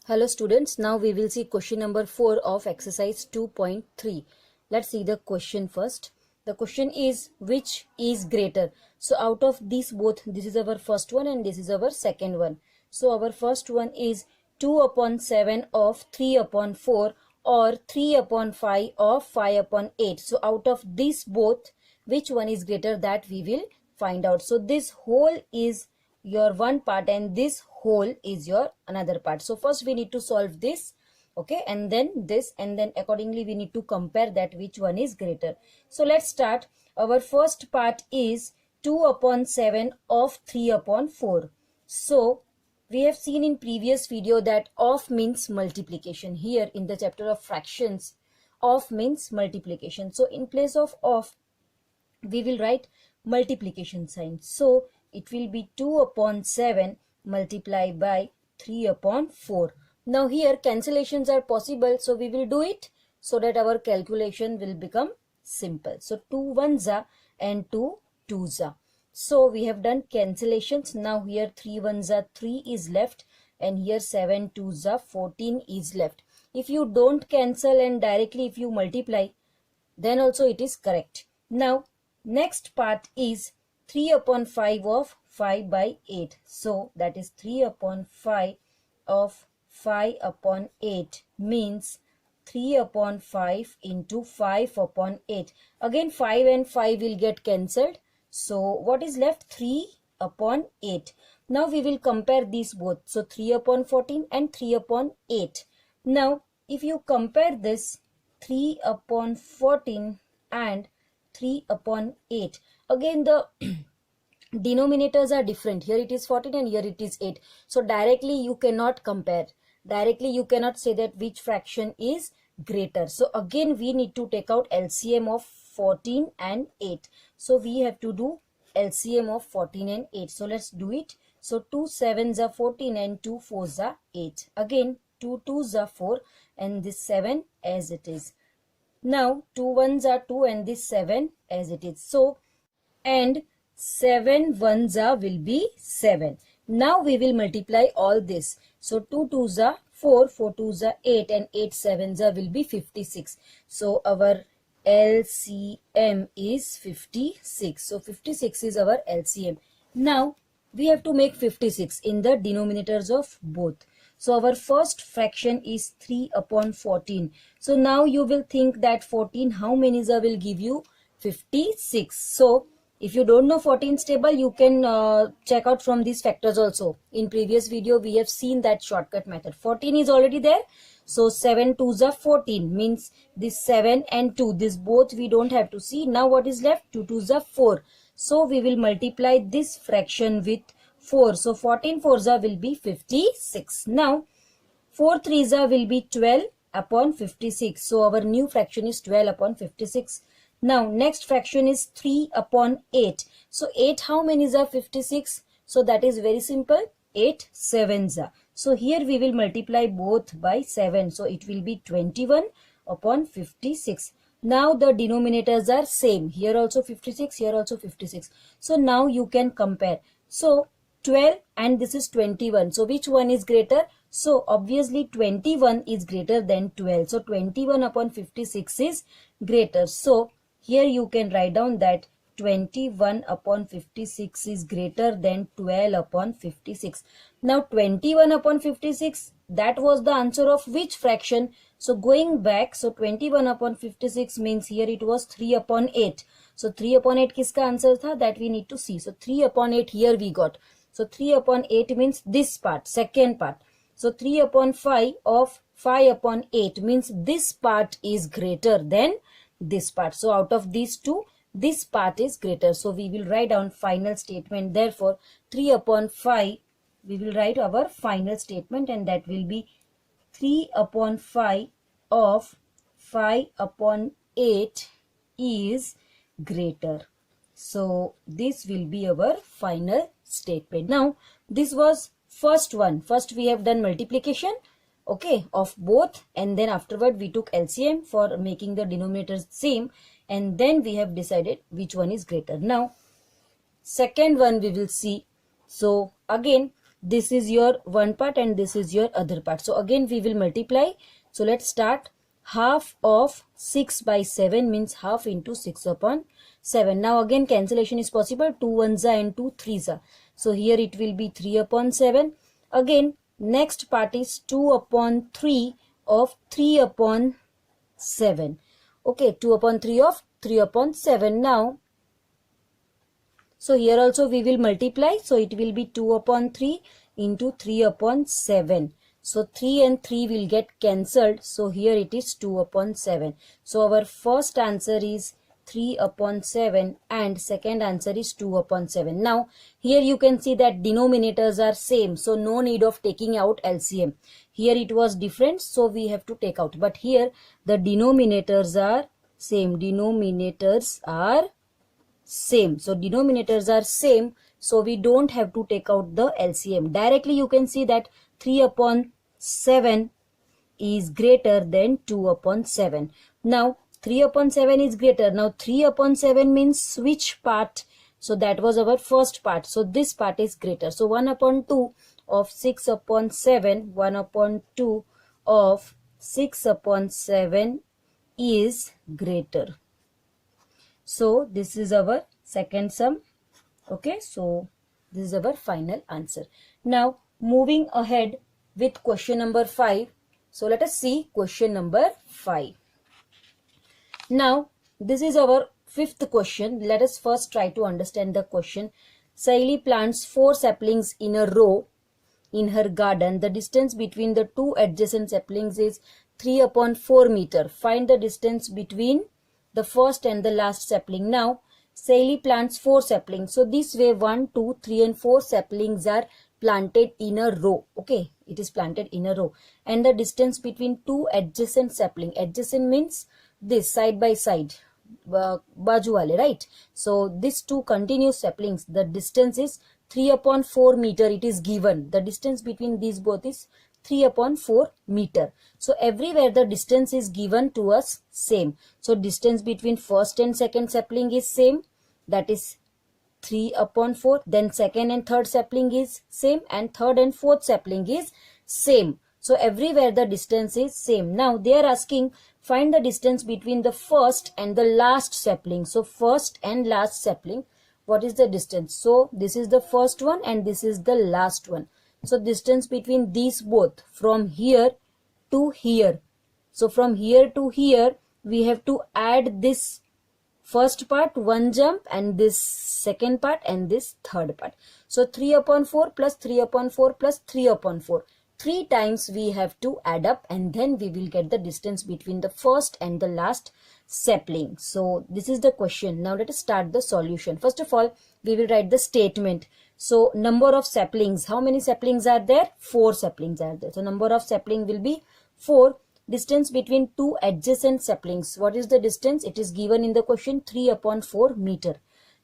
Hello students, now we will see question number 4 of exercise 2.3. Let's see the question first. The question is, which is greater? So out of these both, this is our first one and this is our second one. So our first one is 2 upon 7 of 3 upon 4 or 3 upon 5 of 5 upon 8. So out of these both, which one is greater, that we will find out. So this whole is your one part and this whole is your another part. So first we need to solve this, okay, and then this, and then accordingly we need to compare that which one is greater. So let's start. Our first part is 2 upon 7 of 3 upon 4. So we have seen in previous video that of means multiplication. Here in the chapter of fractions, of means multiplication. So in place of we will write multiplication sign. So it will be 2 upon 7 multiplied by 3 upon 4. Now here cancellations are possible, so we will do it so that our calculation will become simple. So 2 ones are and 2 twos are. So we have done cancellations. Now here 3 ones are 3 is left and here 7 twos are 14 is left. If you don't cancel and directly if you multiply, then also it is correct. Now next part is 3 upon 5 of 5 by 8. So that is 3 upon 5 of 5 upon 8 means 3 upon 5 into 5 upon 8. Again 5 and 5 will get cancelled. So what is left? 3 upon 8. Now we will compare these both. So 3 upon 14 and 3 upon 8. Now if you compare this 3 upon 14 and 3 upon 8, again the denominators are different. Here it is 14 and here it is 8. So directly you cannot compare. Directly you cannot say that which fraction is greater. So again we need to take out LCM of 14 and 8. So we have to do LCM of 14 and 8. So let's do it. So 2 7s are 14 and 2 4s are 8. Again 2 2s are 4 and this 7 as it is. Now 2 1s are 2 and this 7 as it is. So and 7 ones are will be 7. Now we will multiply all this. So 2 2s are 4, 4 2s are 8 and 8 7s are will be 56. So our LCM is 56. So 56 is our LCM. Now we have to make 56 in the denominators of both. So our first fraction is 3 upon 14. So now you will think that 14 how many will give you 56. So if you don't know 14's table, you can check out from these factors also. In previous video we have seen that shortcut method. 14 is already there. So 7 2s are 14 means this 7 and 2, this both we don't have to see. Now what is left? 2 2s are 4. So we will multiply this fraction with 4. So 14 4s will be 56. Now 4 3s will be 12 upon 56. So our new fraction is 12 upon 56. Now next fraction is 3 upon 8. So 8 how many are 56? So that is very simple. 8 7s are. So here we will multiply both by 7. So it will be 21 upon 56. Now the denominators are same. Here also 56, here also 56. So now you can compare. So 12 and this is 21. So which one is greater? So obviously 21 is greater than 12. So 21 upon 56 is greater. So here you can write down that 21 upon 56 is greater than 12 upon 56. Now 21 upon 56, that was the answer of which fraction? So going back, so 21 upon 56 means here it was 3 upon 8. So 3 upon 8 kiska answer tha? That we need to see. So 3 upon 8 here we got. So 3 upon 8 means this part, second part. So 3 upon 5 of 5 upon 8 means this part is greater than this part. So out of these two, this part is greater. So we will write down final statement. Therefore 3 upon 5, we will write our final statement and that will be 3 upon 5 of 5 upon 8 is greater. So this will be our final statement. Now this was first one. First we have done multiplication, okay, of both, and then afterward we took LCM for making the denominators same, and then we have decided which one is greater. Now second one we will see. So again this is your one part and this is your other part. So again we will multiply. So let's start. Half of 6 by 7 means half into 6 upon 7. Now again cancellation is possible. 2 1s are and 2 3s are. So here it will be 3 upon 7. Again next part is 2 upon 3 of 3 upon 7. Okay, 2 upon 3 of 3 upon 7. Now, so here also we will multiply. So it will be 2 upon 3 into 3 upon 7. So 3 and 3 will get cancelled. So here it is 2 upon 7. So our first answer is 3 upon 7 and second answer is 2 upon 7. Now here you can see that denominators are same, so no need of taking out LCM. Here it was different, so we have to take out, but here the denominators are same. Denominators are same. So denominators are same, so we don't have to take out the LCM. Directly you can see that 3 upon 7 is greater than 2 upon 7. Now 3 upon 7 is greater. Now 3 upon 7 means which part? So that was our first part. So this part is greater. So 1 upon 2 of 6 upon 7, 1 upon 2 of 6 upon 7 is greater. So this is our second sum. Okay, so this is our final answer. Now moving ahead with question number 5. So let us see question number 5. Now this is our fifth question. Let us first try to understand the question. Saili plants 4 saplings in a row in her garden. The distance between the two adjacent saplings is 3 upon 4 meter. Find the distance between the first and the last sapling. Now Saili plants 4 saplings. So this way 1, 2, 3 and 4 saplings are planted in a row. Okay, it is planted in a row. And the distance between two adjacent sapling. Adjacent means this side by side. Baju wale, right? So these two continuous saplings, the distance is 3 upon 4 meter. It is given. The distance between these both is 3 upon 4 meter. So everywhere the distance is given to us same. So distance between first and second sapling is same. That is 3 upon 4. Then second and third sapling is same, and third and fourth sapling is same. So everywhere the distance is same. Now they are asking find the distance between the first and the last sapling. So first and last sapling, what is the distance? So this is the first one and this is the last one. So distance between these both from here to here. So from here to here we have to add this first part, one jump, and this second part and this third part. So 3 upon 4 plus 3 upon 4 plus 3 upon 4. 3 times we have to add up, and then we will get the distance between the first and the last sapling. So this is the question. Now let us start the solution. First of all, we will write the statement. So number of saplings. How many saplings are there? 4 saplings are there. So number of sapling will be 4. Distance between two adjacent saplings. What is the distance? It is given in the question, 3 upon 4 meter.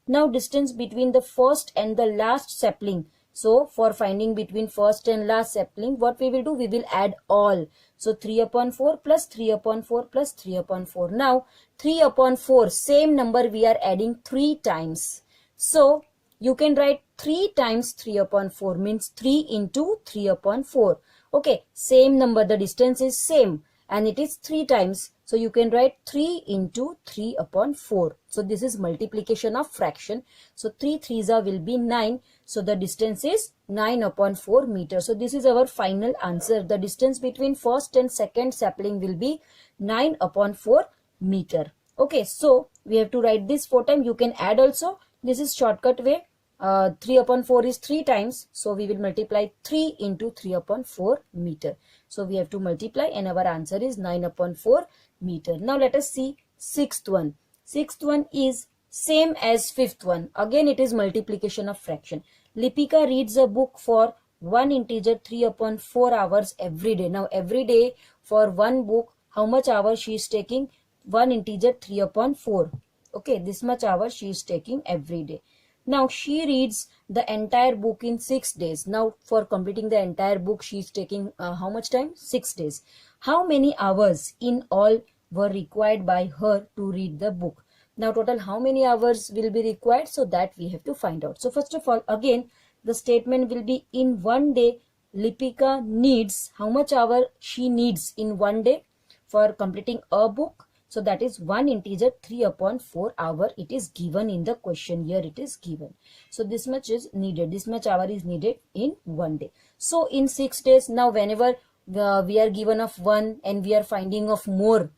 Now distance between the first and the last sapling. So for finding between first and last sapling, what we will do? We will add all. So 3 upon 4 plus 3 upon 4 plus 3 upon 4. Now 3 upon 4, same number we are adding 3 times. So you can write 3 times 3 upon 4 means 3 into 3 upon 4. Okay, same number, the distance is same and it is 3 times. So you can write 3 into 3 upon 4. So this is multiplication of fraction. So 3 3s will be 9. So the distance is 9 upon 4 meters. So this is our final answer. The distance between first and second sapling will be 9 upon 4 meter. Okay, so we have to write this 4 times. You can add also. This is shortcut way. 3 upon 4 is 3 times. So we will multiply 3 into 3 upon 4 meter. So we have to multiply and our answer is 9 upon 4 meter. Now let us see sixth one. Sixth one is same as fifth one. Again it is multiplication of fraction. Lipika reads a book for one integer 3 upon 4 hours every day. Now every day for one book, how much hours she is taking? One integer 3 upon 4. Okay, this much hours she is taking every day. Now she reads the entire book in 6 days. Now for completing the entire book she is taking how much time? 6 days. How many hours in all were required by her to read the book? Now total how many hours will be required? So that we have to find out. So first of all, again the statement will be in one day Lipika needs, how much hour she needs in one day for completing a book. So that is one integer 3/4 hour. It is given in the question. Here it is given. So this much is needed. This much hour is needed in one day. So in 6 days, now whenever we are given of 1 and we are finding of more,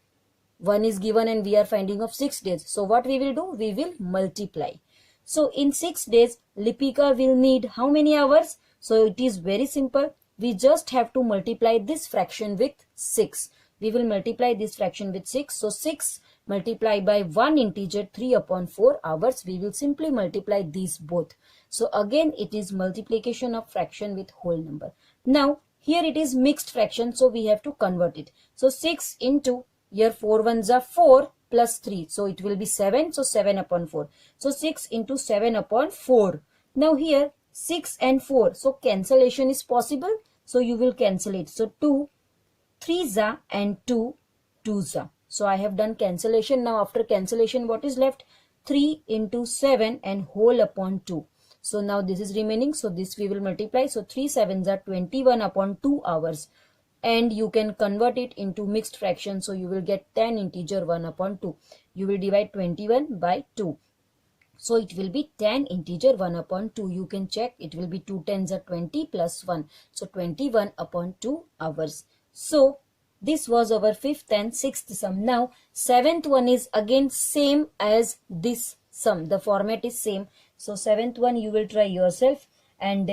1 is given and we are finding of 6 days. So what we will do? We will multiply. So in 6 days, Lipika will need how many hours? So it is very simple. We just have to multiply this fraction with 6. We will multiply this fraction with 6. So 6 multiplied by one integer 3/4 hours. We will simply multiply these both. So again it is multiplication of fraction with whole number. Now here it is mixed fraction, so we have to convert it. So 6 into, here 4 ones are 4 plus 3. So it will be 7. So 7/4. So 6 into 7/4. Now here 6 and 4. So cancellation is possible. So you will cancel it. So 2 3s and 2 2s. So I have done cancellation. Now after cancellation, what is left? 3 into 7 and whole upon 2. So now this is remaining. So this we will multiply. So 3 7s are 21/2 hours. And you can convert it into mixed fraction. So you will get 10 integer 1/2. You will divide 21 by 2. So it will be 10 integer 1/2. You can check. It will be 2 10s are 20 plus 1. So 21/2 hours. So this was our 5th and 6th sum. Now 7th one is again same as this sum. The format is same. So 7th one you will try yourself, and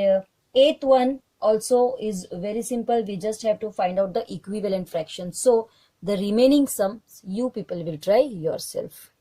8th one also is very simple. We just have to find out the equivalent fraction. So the remaining sums you people will try yourself.